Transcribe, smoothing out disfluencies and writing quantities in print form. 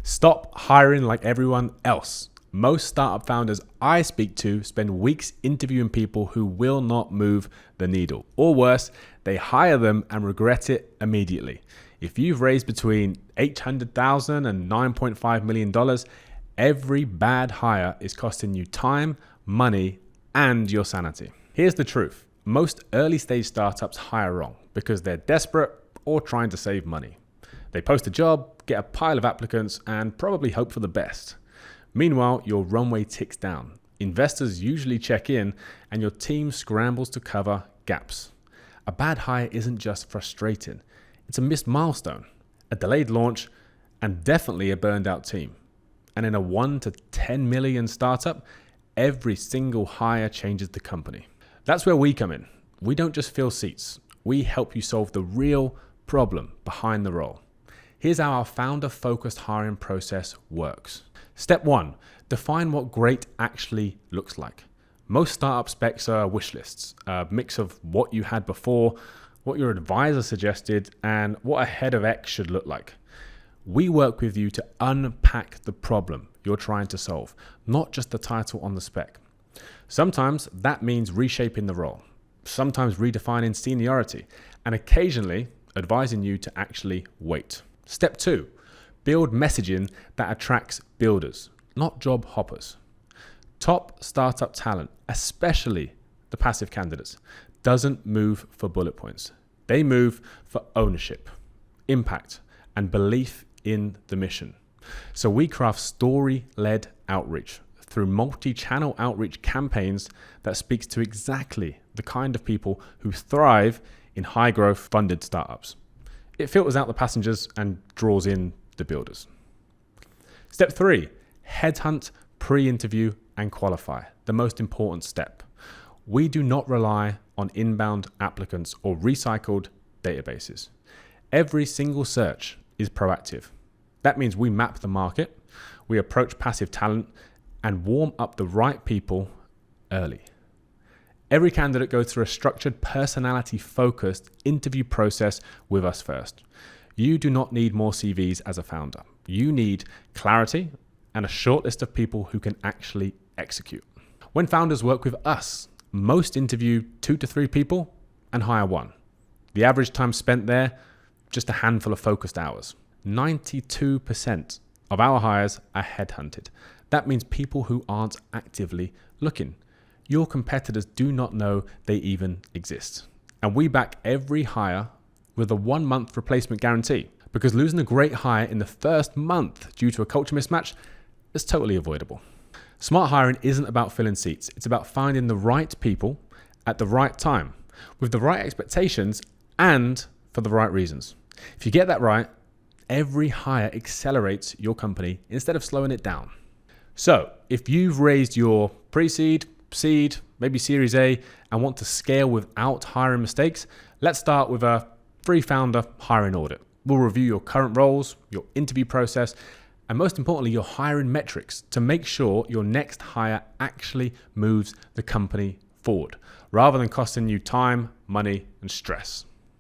Stop hiring like everyone else. Most startup founders I speak to spend weeks interviewing people who will not move the needle. Or worse, they hire them and regret it immediately. If you've raised between $800,000 and $9.5 million, every bad hire is costing you time, money, and your sanity. Here's the truth. Most early stage startups hire wrong because they're desperate or trying to save money. They post a job, get a pile of applicants, and probably hope for the best. Meanwhile, your runway ticks down. Investors usually check in, and your team scrambles to cover gaps. A bad hire isn't just frustrating. It's a missed milestone, a delayed launch, and definitely a burned out team. And in a 1 to 10 million startup, every single hire changes the company. That's where we come in. We don't just fill seats. We help you solve the real problem behind the role. Here's how our founder-focused hiring process works. Step 1, define what great actually looks like. Most startup specs are wish lists, a mix of what you had before, what your advisor suggested, and what a head of X should look like. We work with you to unpack the problem you're trying to solve, not just the title on the spec. Sometimes that means reshaping the role, sometimes redefining seniority, and occasionally advising you to actually wait. Step 2, build messaging that attracts builders, not job hoppers. Top startup talent, especially the passive candidates, doesn't move for bullet points. They move for ownership, impact, and belief in the mission. So we craft story-led outreach through multi-channel outreach campaigns that speaks to exactly the kind of people who thrive in high-growth funded startups. It filters out the passengers and draws in the builders. Step 3, headhunt, pre-interview, and qualify, the most important step. We do not rely on inbound applicants or recycled databases. Every single search is proactive. That means we map the market, we approach passive talent, and warm up the right people early. Every candidate goes through a structured, personality-focused interview process with us first. You do not need more CVs as a founder. You need clarity and a short list of people who can actually execute. When founders work with us, most interview 2 to 3 people and hire 1. The average time spent there, just a handful of focused hours. 92% of our hires are headhunted. That means people who aren't actively looking. Your competitors do not know they even exist. And we back every hire with a 1-month replacement guarantee, because losing a great hire in the first month due to a culture mismatch is totally avoidable. Smart hiring isn't about filling seats. It's about finding the right people at the right time, with the right expectations and for the right reasons. If you get that right, every hire accelerates your company instead of slowing it down. So if you've raised your pre-seed, seed, maybe Series A, and want to scale without hiring mistakes, let's start with a free founder hiring audit. We'll review your current roles, your interview process, and most importantly, your hiring metrics to make sure your next hire actually moves the company forward, rather than costing you time, money, and stress.